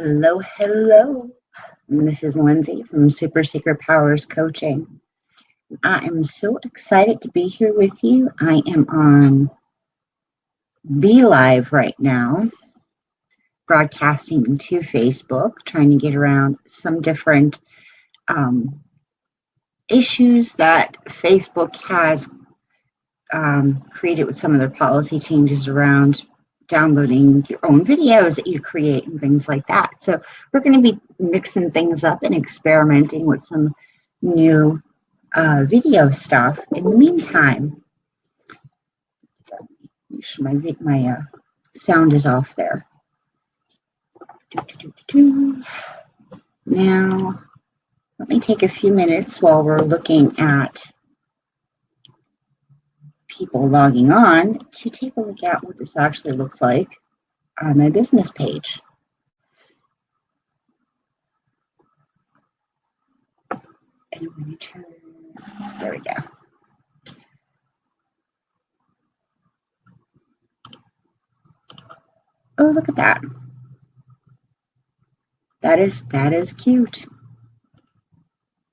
Hello, hello. This is Lindsay from Super Secret Powers Coaching. I am so excited to be here with you. I am on Be Live right now, broadcasting to Facebook, trying to get around some different issues that Facebook has created with some of their policy changes around downloading your own videos that you create and things like that. So we're going to be mixing things up and experimenting with some new video stuff. In the meantime, make sure my sound is off there. Now, let me take a few minutes while we're looking at people logging on to take a look at what this actually looks like on my business page. And I'm going to turn, there we go. Oh, look at that. That is cute.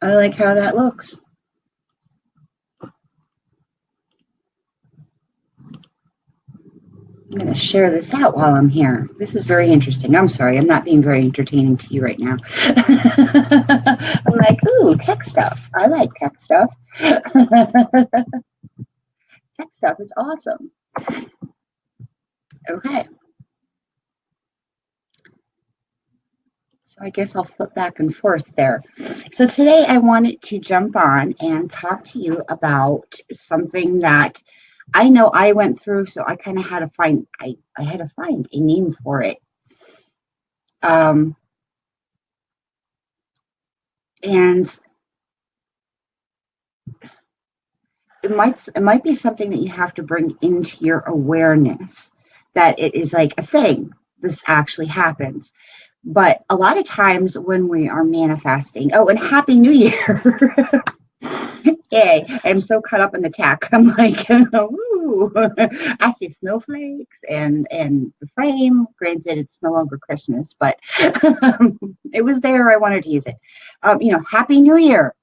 I like how that looks. I'm going to share this out while I'm here. This is very interesting. I'm sorry, I'm not being very entertaining to you right now. I'm like, ooh, tech stuff. I like tech stuff. Tech stuff is awesome. Okay. So I guess I'll flip back and forth there. So today I wanted to jump on and talk to you about something that I know I went through, so I kind of had to find, I had to find a name for it. And it might be something that you have to bring into your awareness, that it is like a thing. This actually happens. But a lot of times when we are manifesting, oh, and Happy New Year. Yay, I'm so caught up in the tech. I'm like, ooh, I see snowflakes and the frame. Granted, it's no longer Christmas, but it was there. I wanted to use it. Happy New Year.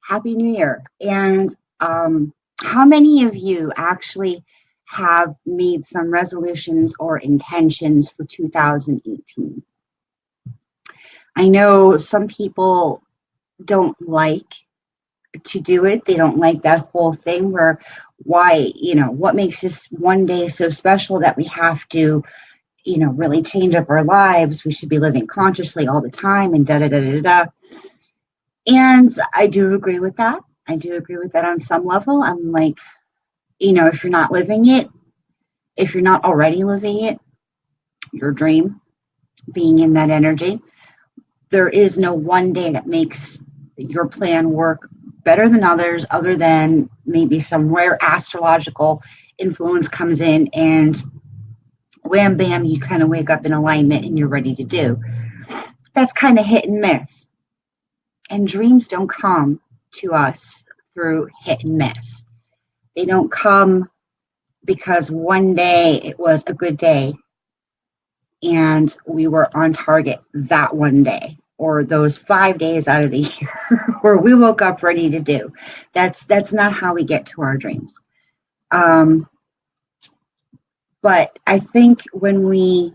Happy New Year. And how many of you actually have made some resolutions or intentions for 2018? I know some people don't like to do it. They don't like that whole thing where why, what makes this one day so special that we have to, really change up our lives. We should be living consciously all the time and da-da-da-da-da. And I do agree with that. I do agree with that on some level. I'm like, if you're not living it, if you're not already living it, your dream, being in that energy, there is no one day that makes your plan work better than others, other than maybe some rare astrological influence comes in and wham, bam, you kind of wake up in alignment and you're ready to do. That's kind of hit and miss. And dreams don't come to us through hit and miss. They don't come because one day it was a good day and we were on target that one day, or those 5 days out of the year where we woke up ready to do. That's not how we get to our dreams. But I think when we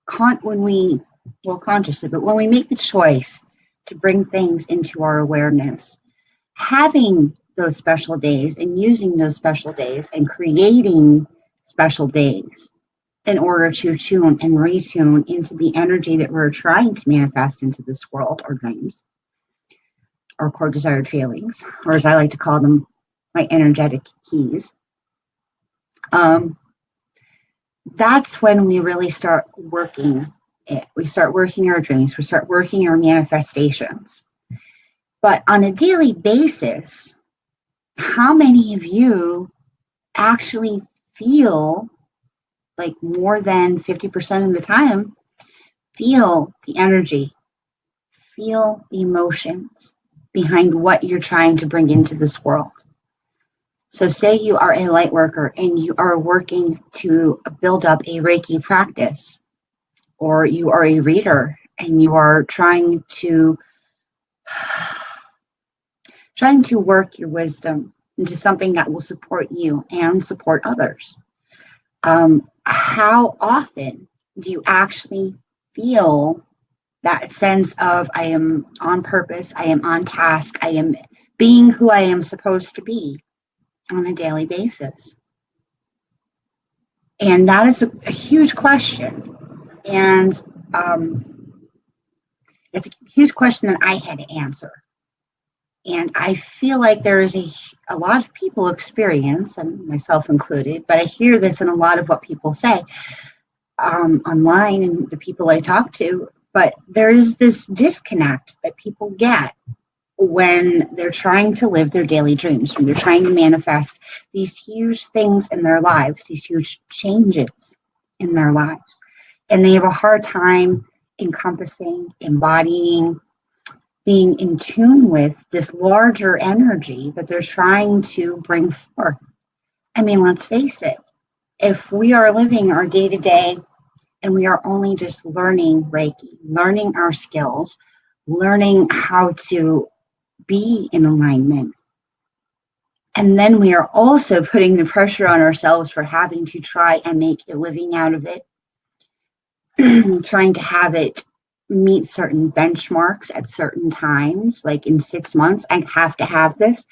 consciously, but when we make the choice to bring things into our awareness, having those special days and using those special days and creating special days in order to tune and retune into the energy that we're trying to manifest into this world, or dreams, or core desired feelings, or as I like to call them, my energetic keys. That's when we really start working it. We start working our dreams. We start working our manifestations. But on a daily basis, how many of you actually feel like more than 50% of the time, feel the energy, feel the emotions behind what you're trying to bring into this world? So say you are a light worker and you are working to build up a Reiki practice, or you are a reader and you are trying to work your wisdom into something that will support you and support others. How often do you actually feel that sense of, I am on purpose, I am on task, I am being who I am supposed to be on a daily basis? And that is a huge question. And it's a huge question that I had to answer. And I feel like there is a lot of people experience, and myself included, but I hear this in a lot of what people say online and the people I talk to. But there is this disconnect that people get when they're trying to live their daily dreams, when they're trying to manifest these huge things in their lives, these huge changes in their lives. And they have a hard time encompassing, embodying, being in tune with this larger energy that they're trying to bring forth. I mean, let's face it, if we are living our day to day and we are only just learning Reiki, learning our skills, learning how to be in alignment, and then we are also putting the pressure on ourselves for having to try and make a living out of it, trying to have it meet certain benchmarks at certain times, like in 6 months, I have to have this.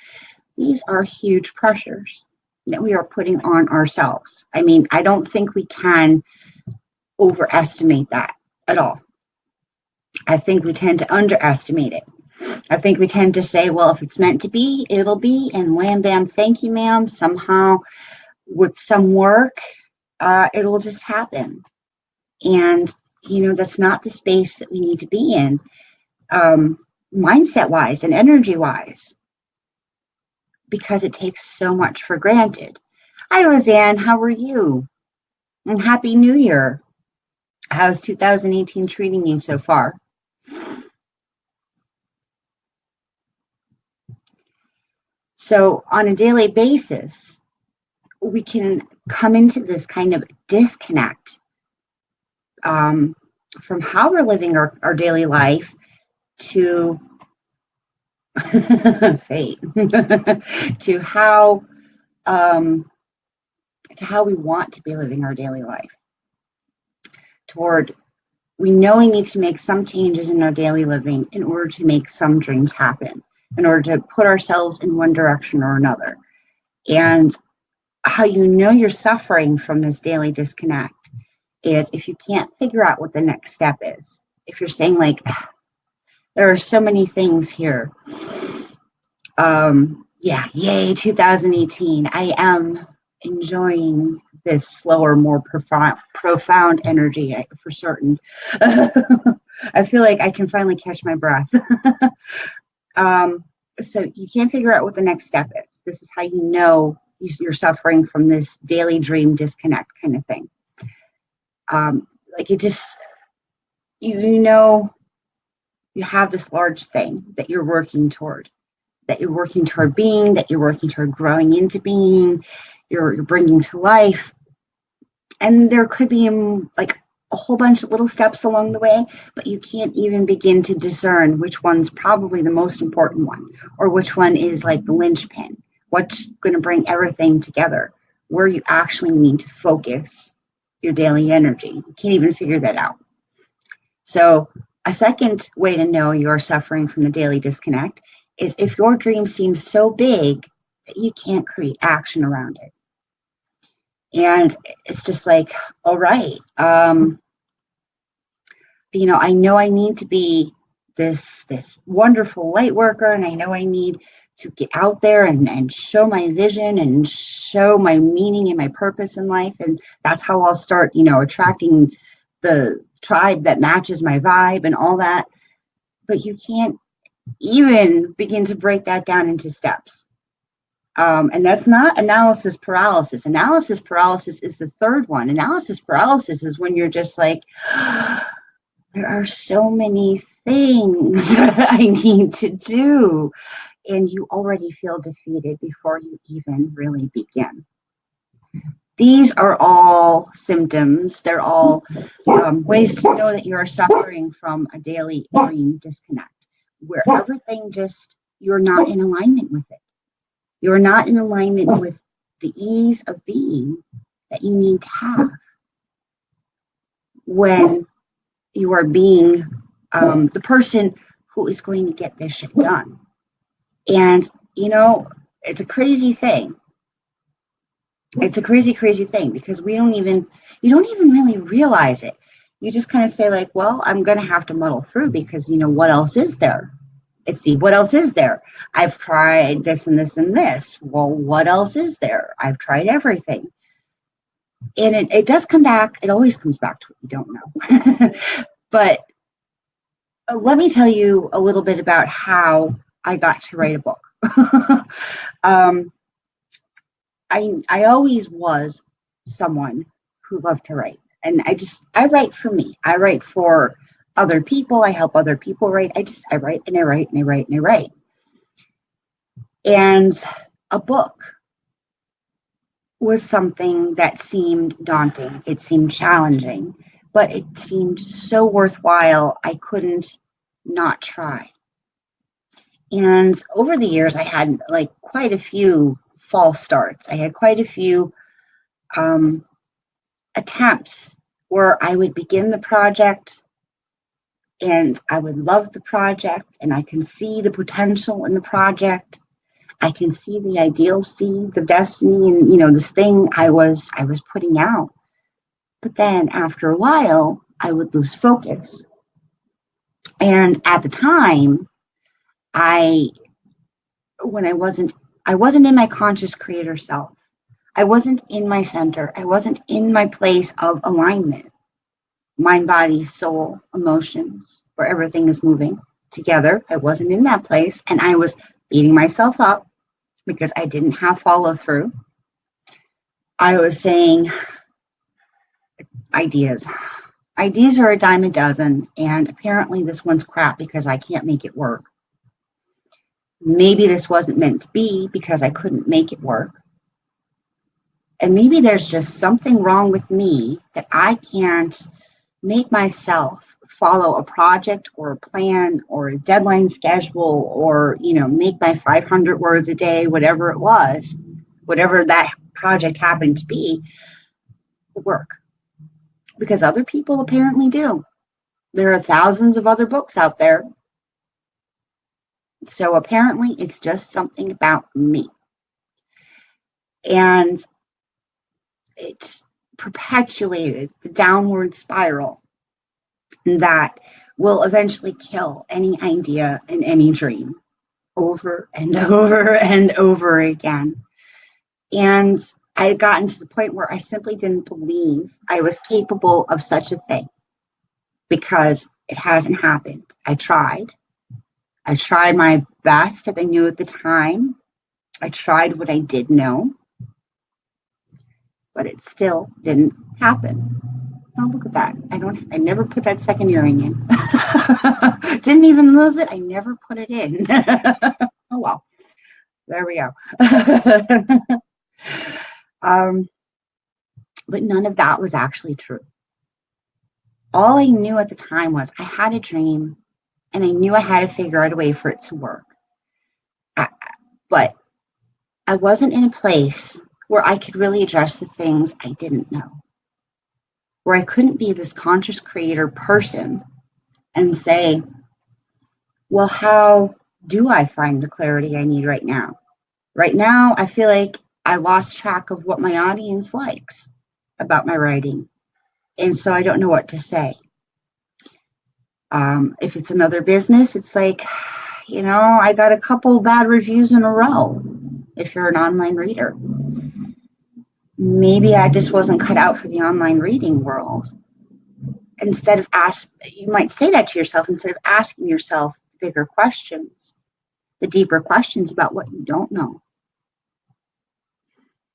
These are huge pressures that we are putting on ourselves. I mean, I don't think we can overestimate that at all. I think we tend to underestimate it. I think we tend to say, well, if it's meant to be, it'll be, and wham, bam, thank you, ma'am. Somehow, with some work, it'll just happen. And that's not the space that we need to be in, mindset wise and energy wise, because it takes so much for granted. Hi, Roseanne, how are you? And Happy New Year. How's 2018 treating you so far? So on a daily basis, we can come into this kind of disconnect from how we're living our daily life to fate, to how we want to be living our daily life. Toward, we know we need to make some changes in our daily living in order to make some dreams happen, in order to put ourselves in one direction or another. And how you're suffering from this daily disconnect is if you can't figure out what the next step is. If you're saying, like, there are so many things here. Yay, 2018. I am enjoying this slower, more profound energy for certain. I feel like I can finally catch my breath. So you can't figure out what the next step is. This is how you know you're suffering from this daily dream disconnect kind of thing. Like it just, you have this large thing that you're working toward, being, that you're working toward growing into being, you're bringing to life. And there could be like a whole bunch of little steps along the way, but you can't even begin to discern which one's probably the most important one, or which one is like the linchpin, what's going to bring everything together, where you actually need to focus your daily energy. You can't even figure that out. So a second way to know you're suffering from the daily disconnect is if your dream seems so big that you can't create action around it. And it's just like, all right, I know I need to be this wonderful light worker, and I know I need to get out there and show my vision and show my meaning and my purpose in life. And that's how I'll start, attracting the tribe that matches my vibe and all that. But you can't even begin to break that down into steps. And that's not analysis paralysis. Analysis paralysis is the third one. Analysis paralysis is when you're just like, there are so many things that I need to do. And you already feel defeated before you even really begin. These are all symptoms. They're all ways to know that you are suffering from a daily dream disconnect, where everything just, you're not in alignment with it. You're not in alignment with the ease of being that you need to have when you are being the person who is going to get this shit done. And, you know, it's a crazy thing. It's a crazy, crazy thing because you don't even really realize it. You just kind of say like, well, I'm going to have to muddle through because, you know, what else is there? What else is there? I've tried this and this and this. Well, what else is there? I've tried everything. And it does come back. It always comes back to what you don't know. But let me tell you a little bit about how I got to write a book. I always was someone who loved to write. And I write for me. I write for other people. I help other people write. I write and I write and I write and I write. And a book was something that seemed daunting. It seemed challenging, but it seemed so worthwhile. I couldn't not try. And over the years, I had like quite a few false starts. I had quite a few attempts where I would begin the project and I would love the project and I can see the potential in the project. I can see the ideal seeds of destiny and, you know, this thing I was putting out. But then after a while, I would lose focus. And at the time, I wasn't in my conscious creator self. I wasn't in my center. I wasn't in my place of alignment. Mind, body, soul, emotions, where everything is moving together. I wasn't in that place. And I was beating myself up because I didn't have follow through. I was saying ideas are a dime a dozen. And apparently this one's crap because I can't make it work. Maybe this wasn't meant to be because I couldn't make it work. And maybe there's just something wrong with me that I can't make myself follow a project or a plan or a deadline schedule or, you know, make my 500 words a day, whatever it was, whatever that project happened to be, work. Because other people apparently do. There are thousands of other books out there. So apparently it's just something about me. And it perpetuated the downward spiral that will eventually kill any idea and any dream over and over and over again. And I had gotten to the point where I simply didn't believe I was capable of such a thing because it hasn't happened. I tried my best that I knew at the time. I tried what I did know, but it still didn't happen. Oh, look at that. I never put that second earring in. Didn't even lose it. I never put it in. Oh, well, there we go. But none of that was actually true. All I knew at the time was I had a dream and I knew I had to figure out a way for it to work. But I wasn't in a place where I could really address the things I didn't know. Where I couldn't be this conscious creator person and say, well, how do I find the clarity I need right now? Right now, I feel like I lost track of what my audience likes about my writing. And so I don't know what to say. If it's another business, it's like, you know, I got a couple bad reviews in a row. If you're an online reader, maybe I just wasn't cut out for the online reading world. Instead of you might say that to yourself instead of asking yourself the bigger questions, the deeper questions about what you don't know.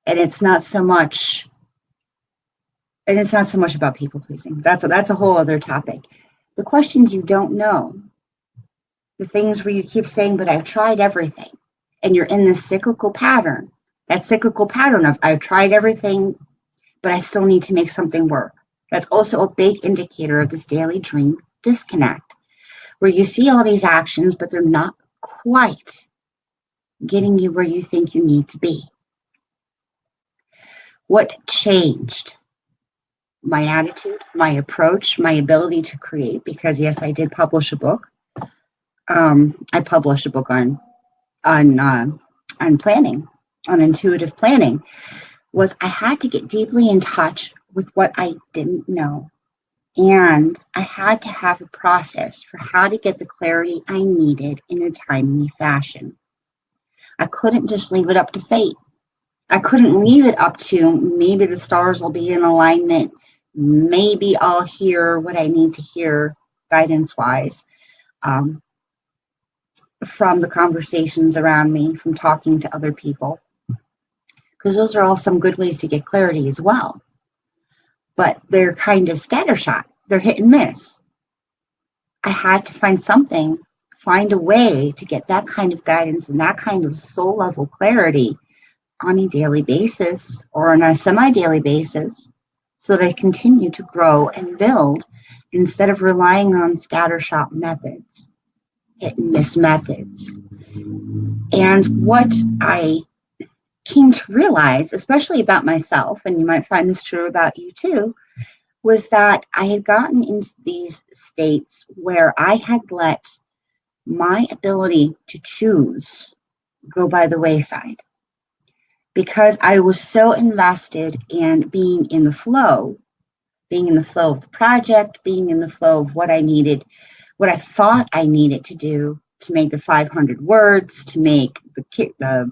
And it's not so much about people pleasing. That's a whole other topic. The questions you don't know, the things where you keep saying, but I've tried everything. And you're in this cyclical pattern. That cyclical pattern of I've tried everything but I still need to make something work. That's also a big indicator of this daily dream disconnect, where you see all these actions, but they're not quite getting you where you think you need to be. What changed? My attitude, my approach, my ability to create, because yes, I did publish a book. I published a book on planning, on intuitive planning. Was I had to get deeply in touch with what I didn't know, and I had to have a process for how to get the clarity I needed in a timely fashion. I couldn't just leave it up to fate. I couldn't leave it up to maybe the stars will be in alignment. Maybe I'll hear what I need to hear guidance wise from the conversations around me, from talking to other people. Because those are all some good ways to get clarity as well. But they're kind of scattershot. They're hit and miss. I had to find a way to get that kind of guidance and that kind of soul level clarity on a daily basis or on a semi-daily basis so that I continue to grow and build instead of relying on scattershot methods, hit and miss methods. And what I came to realize, especially about myself, and you might find this true about you too, was that I had gotten into these states where I had let my ability to choose go by the wayside because I was so invested in being in the flow of the project, being in the flow of what I thought I needed to do to make the 500 words, to make the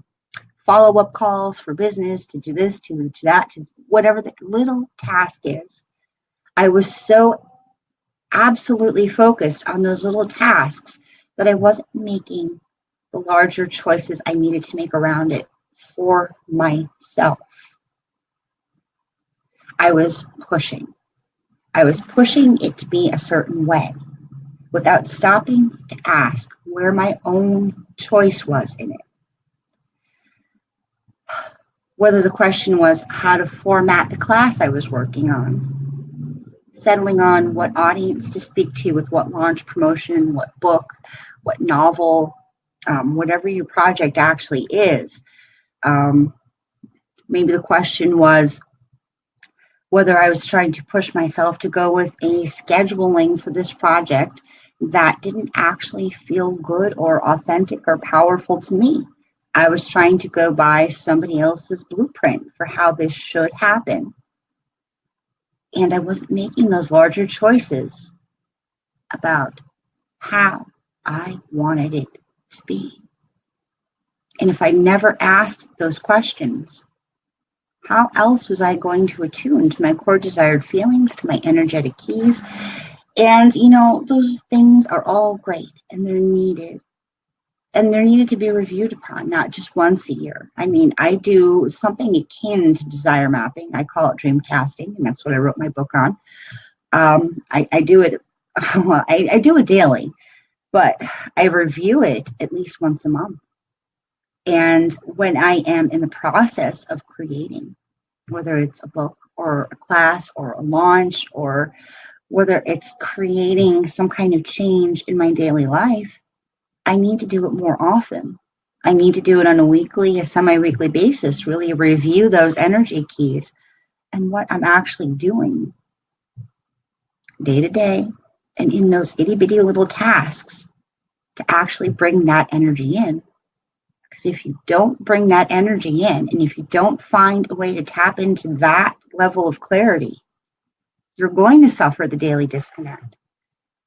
follow-up calls for business, to do this, to do that, to whatever the little task is. I was so absolutely focused on those little tasks that I wasn't making the larger choices I needed to make around it for myself. I was pushing it to be a certain way without stopping to ask where my own choice was in it. Whether the question was how to format the class I was working on, settling on what audience to speak to with what launch promotion, what book, what novel, whatever your project actually is. Maybe the question was whether I was trying to push myself to go with a scheduling for this project that didn't actually feel good or authentic or powerful to me. I was trying to go by somebody else's blueprint for how this should happen. And I wasn't making those larger choices about how I wanted it to be. And if I never asked those questions, how else was I going to attune to my core desired feelings, to my energetic keys? And, those things are all great and they're needed. And they're needed to be reviewed upon, not just once a year. I mean, I do something akin to desire mapping. I call it dream casting, and that's what I wrote my book on. I do it, well, I do it daily, but I review it at least once a month. And when I am in the process of creating, whether it's a book or a class or a launch, or whether it's creating some kind of change in my daily life, I need to do it more often. I need to do it on a semi-weekly basis, really review those energy keys and what I'm actually doing day to day and in those itty-bitty little tasks to actually bring that energy in. Because if you don't bring that energy in, and if you don't find a way to tap into that level of clarity, you're going to suffer the daily disconnect.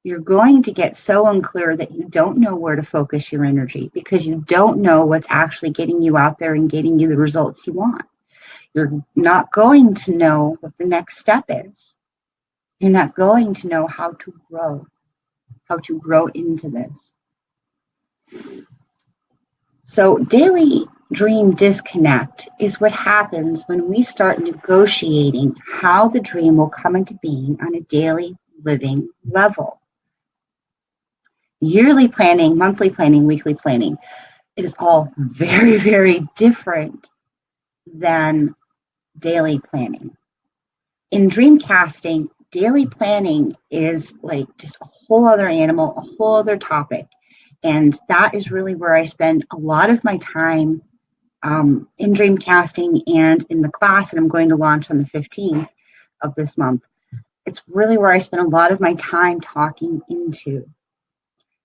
You're going to get so unclear that you don't know where to focus your energy because you don't know what's actually getting you out there and getting you the results you want. You're not going to know what the next step is. You're not going to know how to grow into this. So daily dream disconnect is what happens when we start negotiating how the dream will come into being on a daily living level. Yearly planning, monthly planning, weekly planning, it is all very, very different than daily planning. In dream casting, daily planning is like just a whole other animal, a whole other topic. And that is really where I spend a lot of my time in dream casting and in the class that I'm going to launch on the 15th of this month. It's really where I spend a lot of my time talking into,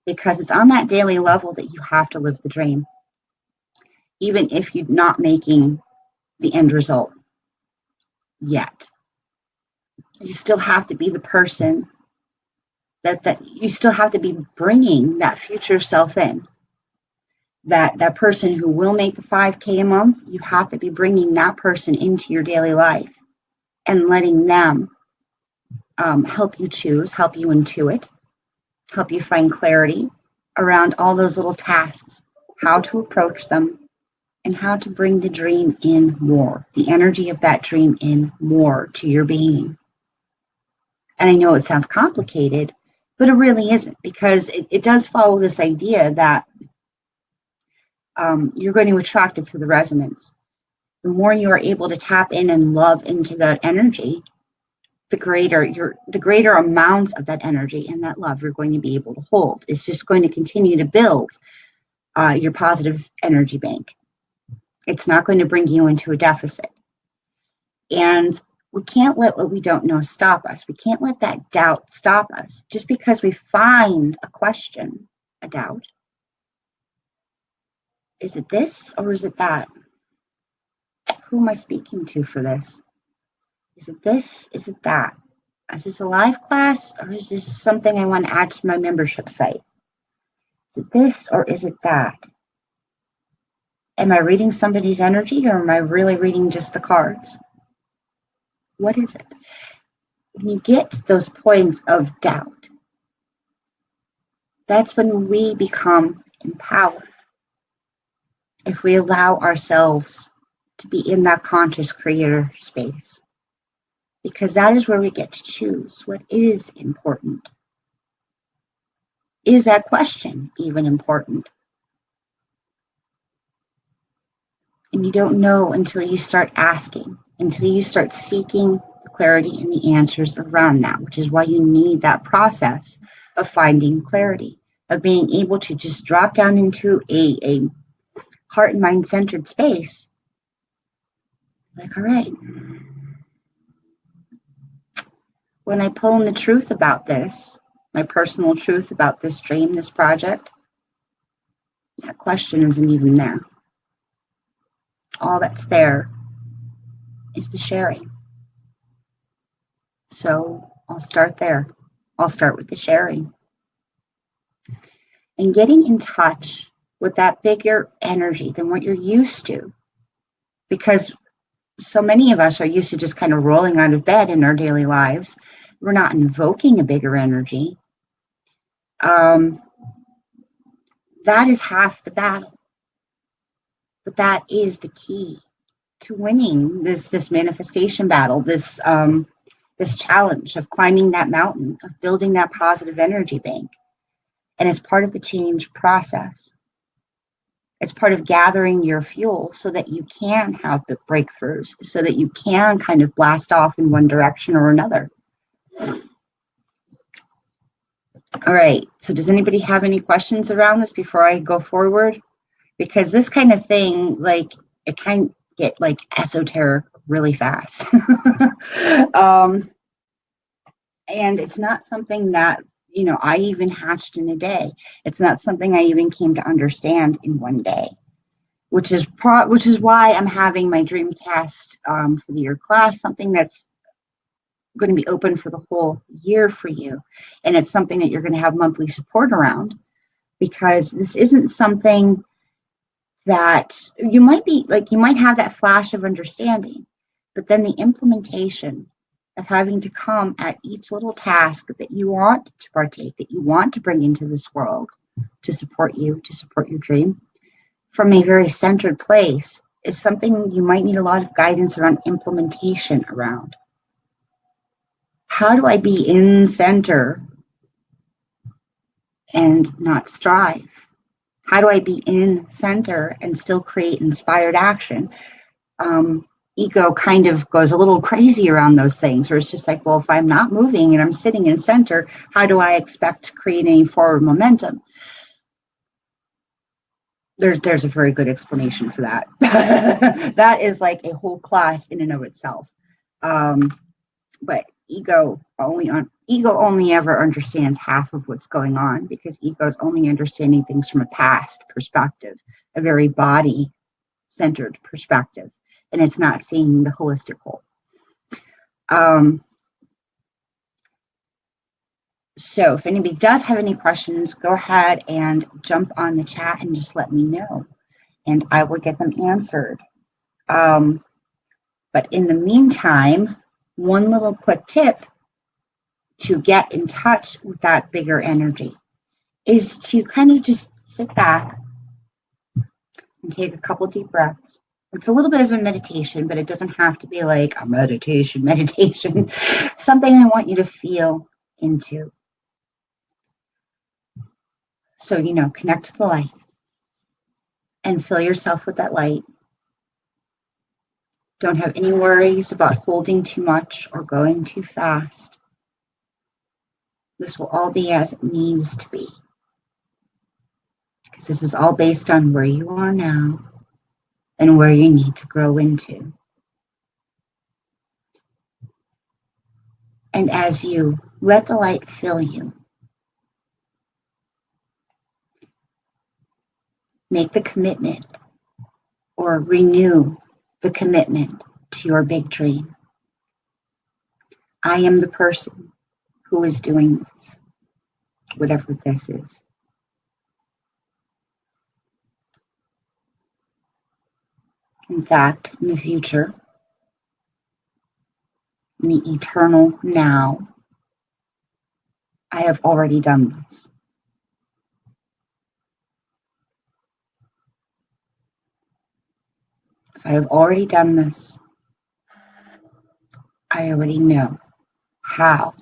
because it's on that daily level that you have to live the dream, even if you're not making the end result yet. You still have to be the person that you still have to be bringing that future self in. That person who will make the 5K a month, you have to be bringing that person into your daily life and letting them help you choose, help you intuit, help you find clarity around all those little tasks, how to approach them, and how to bring the dream in more, the energy of that dream in more to your being. And I know it sounds complicated, but it really isn't, because it does follow this idea that you're going to attract it through the resonance. The more you are able to tap in and love into that energy, the greater amounts of that energy and that love you're going to be able to hold. It's just going to continue to build your positive energy bank. It's not going to bring you into a deficit. And we can't let what we don't know stop us. We can't let that doubt stop us. Just because we find a question, a doubt, is it this or is it that? Who am I speaking to for this? Is it this? Is it that? Is this a live class, or is this something I want to add to my membership site? Is it this or is it that? Am I reading somebody's energy, or am I really reading just the cards? What is it? When you get to those points of doubt, that's when we become empowered. If we allow ourselves to be in that conscious creator space, because that is where we get to choose what is important. Is that question even important? And you don't know until you start asking, until you start seeking the clarity and the answers around that, which is why you need that process of finding clarity, of being able to just drop down into a heart and mind centered space. Like, all right, when I pull in the truth about this, my personal truth about this dream, this project, that question isn't even there. All that's there is the sharing. So I'll start there. I'll start with the sharing. And getting in touch with that bigger energy than what you're used to. Because so many of us are used to just kind of rolling out of bed in our daily lives. We're not invoking a bigger energy. That is half the battle. But that is the key to winning this manifestation battle, this challenge of climbing that mountain, of building that positive energy bank. And it's part of the change process. It's part of gathering your fuel so that you can have the breakthroughs, so that you can kind of blast off in one direction or another. All right, so does anybody have any questions around this before I go forward? Because this kind of thing, like, it can get like esoteric really fast. And it's not something that, you know, I even hatched in a day. It's not something I even came to understand in one day, which is why I'm having my Dreamcast for the year class, something that's going to be open for the whole year for you. And it's something that you're going to have monthly support around, because this isn't something that you might have that flash of understanding, but then the implementation of having to come at each little task that you want to partake, that you want to bring into this world to support you, to support your dream from a very centered place, is something you might need a lot of guidance around implementation around. How do I be in center and not strive? How do I be in center and still create inspired action, ego kind of goes a little crazy around those things, where it's just like, well, if I'm not moving and I'm sitting in center, how do I expect to create any forward momentum? There's a very good explanation for that. That is like a whole class in and of itself. But ego only ever understands half of what's going on, because ego is only understanding things from a past perspective, a very body centered perspective, and it's not seeing the holistic whole. So if anybody does have any questions, go ahead and jump on the chat and just let me know, and I will get them answered. But in the meantime, one little quick tip to get in touch with that bigger energy is to kind of just sit back and take a couple deep breaths. It's a little bit of a meditation, but it doesn't have to be like a meditation. Something I want you to feel into. So, connect to the light and fill yourself with that light. Don't have any worries about holding too much or going too fast. This will all be as it needs to be, because this is all based on where you are now and where you need to grow into. And as you let the light fill you, make the commitment or renew the commitment to your big dream. I am the person who is doing this, whatever this is. In fact, in the future, in the eternal now, I have already done this. If I have already done this, I already know how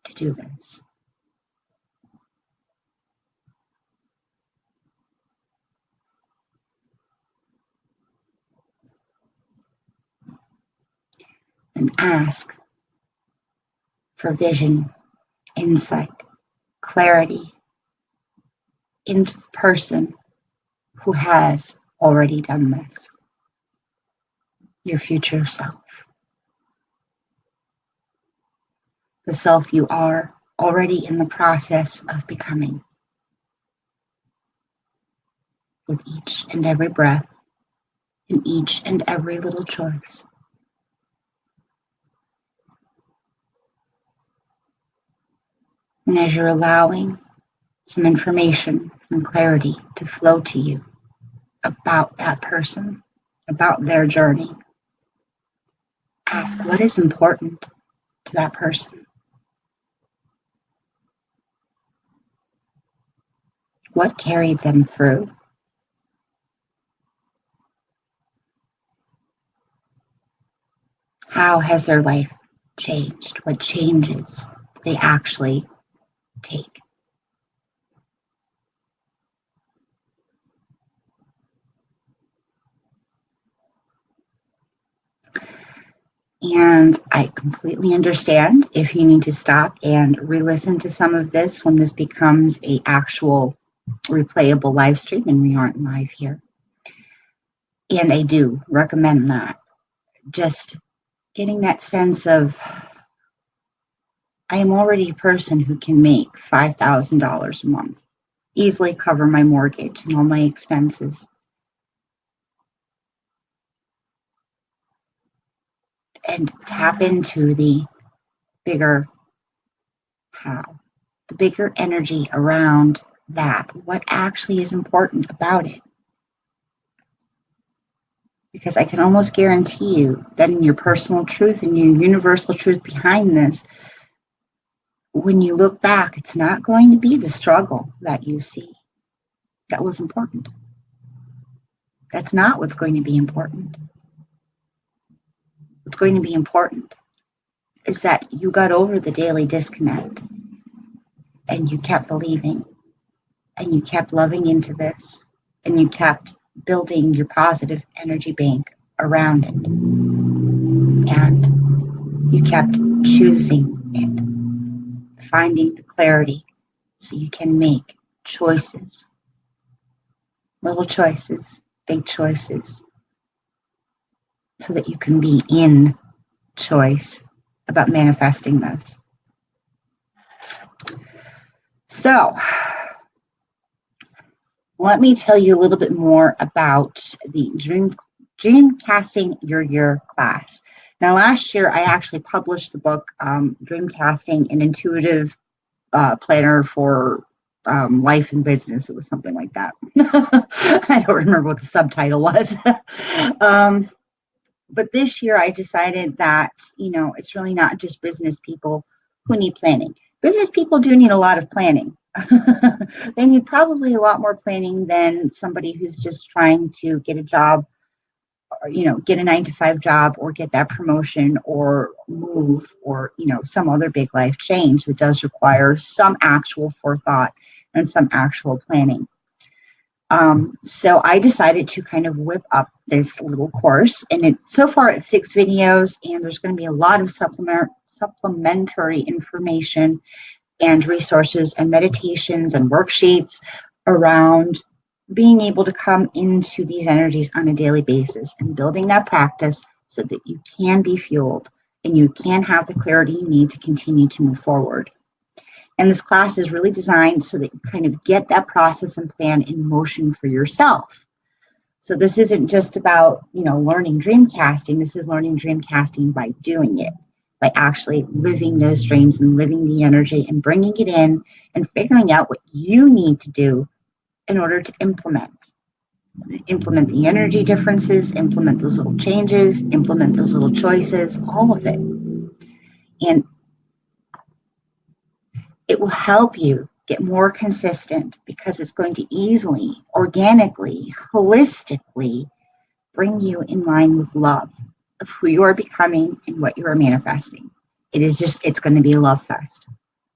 to do this. And ask for vision, insight, clarity into the person who has already done this, your future self. The self you are already in the process of becoming, with each and every breath and each and every little choice. And as you're allowing some information and clarity to flow to you about that person, about their journey, ask what is important to that person. What carried them through? How has their life changed? What changes do they actually take? And I completely understand if you need to stop and re-listen to some of this when this becomes an actual replayable live stream and we aren't live here. And I do recommend that. Just getting that sense of, I am already a person who can make $5,000 a month, easily cover my mortgage and all my expenses. And tap into the bigger how, the bigger energy around that. What actually is important about it? Because I can almost guarantee you that in your personal truth and your universal truth behind this, when you look back, it's not going to be the struggle that you see that was important. That's not what's going to be important. What's going to be important is that you got over the daily disconnect and you kept believing and you kept loving into this and you kept building your positive energy bank around it. and you kept choosing it, finding the clarity so you can make choices, little choices, big choices, so that you can be in choice about manifesting this. So, let me tell you a little bit more about the Dream Casting Your Year class. Now, last year I actually published the book Dream Casting, an intuitive planner for life and business. It was something like that. I don't remember what the subtitle was. But this year I decided that, it's really not just business people who need planning. Business people do need a lot of planning. They need probably a lot more planning than somebody who's just trying to get a job, or, get a 9-to-5 job, or get that promotion, or move, or, some other big life change that does require some actual forethought and some actual planning. So I decided to kind of whip up this little course, and so far it's 6 videos, and there's going to be a lot of supplementary information and resources and meditations and worksheets around being able to come into these energies on a daily basis and building that practice so that you can be fueled and you can have the clarity you need to continue to move forward. And this class is really designed so that you kind of get that process and plan in motion for yourself. So this isn't just about, learning dream casting. This is learning dream casting by doing it, by actually living those dreams and living the energy and bringing it in and figuring out what you need to do in order to implement the energy differences, implement those little changes, implement those little choices, all of it. And it will help you get more consistent because it's going to easily, organically, holistically bring you in line with love of who you are becoming and what you are manifesting. It's going to be a love fest.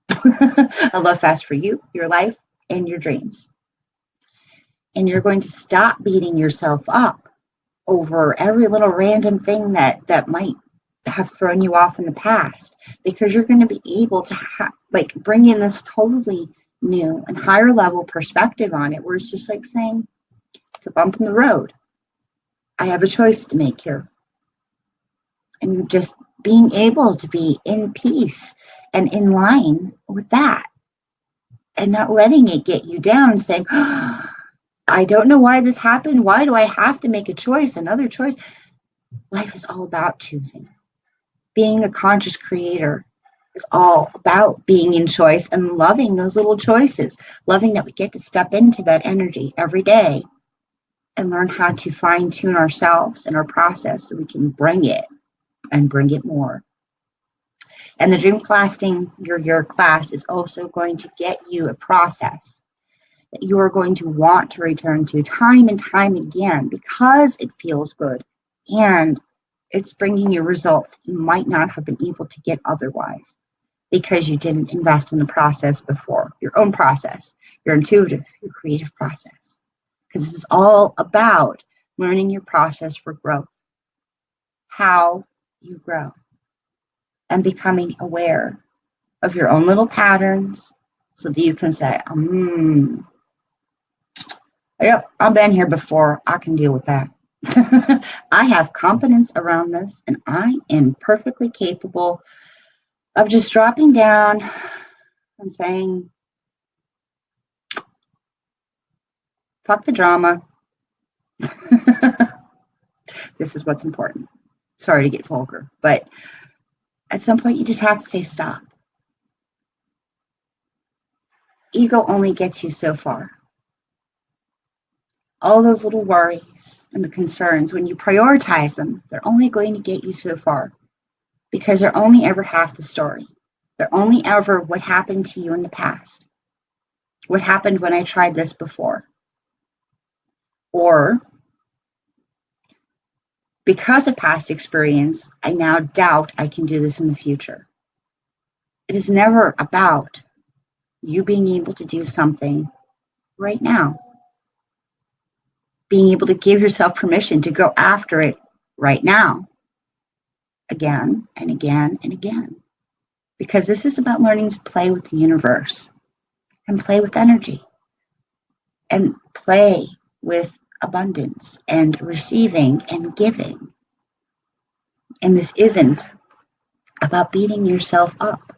A love fest for you, your life, and your dreams. And you're going to stop beating yourself up over every little random thing that might have thrown you off in the past, because you're going to be able to bring in this totally new and higher level perspective on it, where it's just like saying, it's a bump in the road. I have a choice to make here. And just being able to be in peace and in line with that, and not letting it get you down and saying, oh, I don't know why this happened. Why do I have to make a choice, another choice? Life is all about choosing. Being a conscious creator is all about being in choice and loving those little choices, loving that we get to step into that energy every day and learn how to fine tune ourselves and our process so we can bring it and bring it more. And the Dream Casting Your Year class is also going to get you a process that you are going to want to return to time and time again because it feels good and it's bringing you results you might not have been able to get otherwise because you didn't invest in the process before, your own process, your intuitive, your creative process. Because this is all about learning your process for growth, how you grow, and becoming aware of your own little patterns so that you can say, yep, I've been here before. I can deal with that. I have competence around this, and I am perfectly capable of just dropping down and saying, fuck the drama. This is what's important. Sorry to get vulgar, but at some point you just have to say stop. Ego only gets you so far. All those little worries and the concerns, when you prioritize them, they're only going to get you so far because they're only ever half the story. They're only ever what happened to you in the past. What happened when I tried this before? Or because of past experience, I now doubt I can do this in the future. It is never about you being able to do something right now. Being able to give yourself permission to go after it right now. again and again and again. Because this is about learning to play with the universe and play with energy and play with abundance and receiving and giving. And this isn't about beating yourself up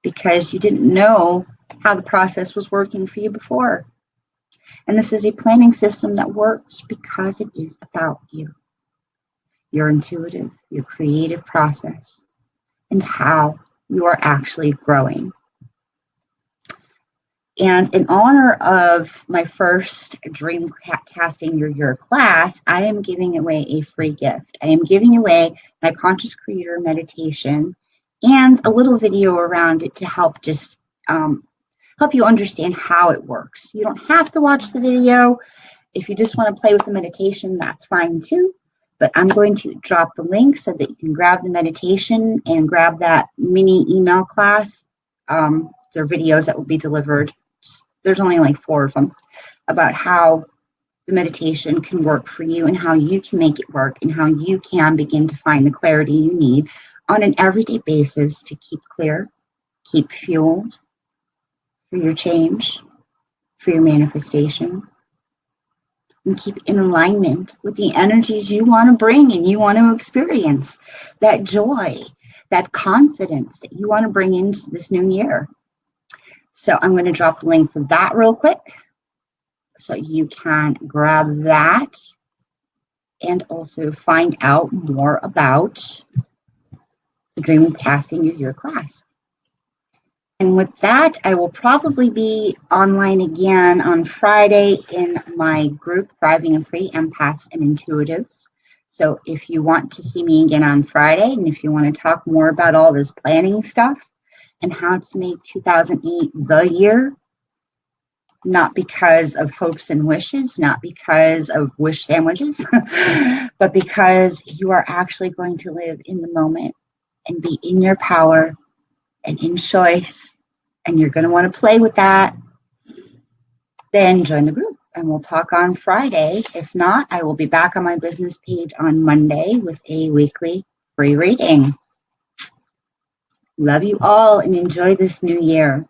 because you didn't know how the process was working for you before. And this is a planning system that works because it is about you, your intuitive, your creative process, and how you are actually growing. And in honor of my first Dream Casting Your Year class, I am giving away a free gift. I am giving away my Conscious Creator meditation and a little video around it to help just help you understand how it works. You don't have to watch the video. If you just want to play with the meditation, that's fine too. But I'm going to drop the link so that you can grab the meditation and grab that mini email class. There are videos that will be delivered. There's only like 4 of them about how the meditation can work for you and how you can make it work and how you can begin to find the clarity you need on an everyday basis to keep clear, keep fueled for your change, for your manifestation, and keep in alignment with the energies you want to bring and you want to experience, that joy, that confidence that you want to bring into this new year. So I'm going to drop the link for that real quick so you can grab that and also find out more about the Dream Casting Your Year class. And with that, I will probably be online again on Friday in my group, Thriving and Free Empaths and Intuitives. So if you want to see me again on Friday, and if you want to talk more about all this planning stuff and how to make 2008 the year, not because of hopes and wishes, not because of wish sandwiches, but because you are actually going to live in the moment and be in your power and in choice, and you're going to want to play with that, then join the group and we'll talk on Friday. If not, I will be back on my business page on Monday with a weekly free reading. Love you all and enjoy this new year.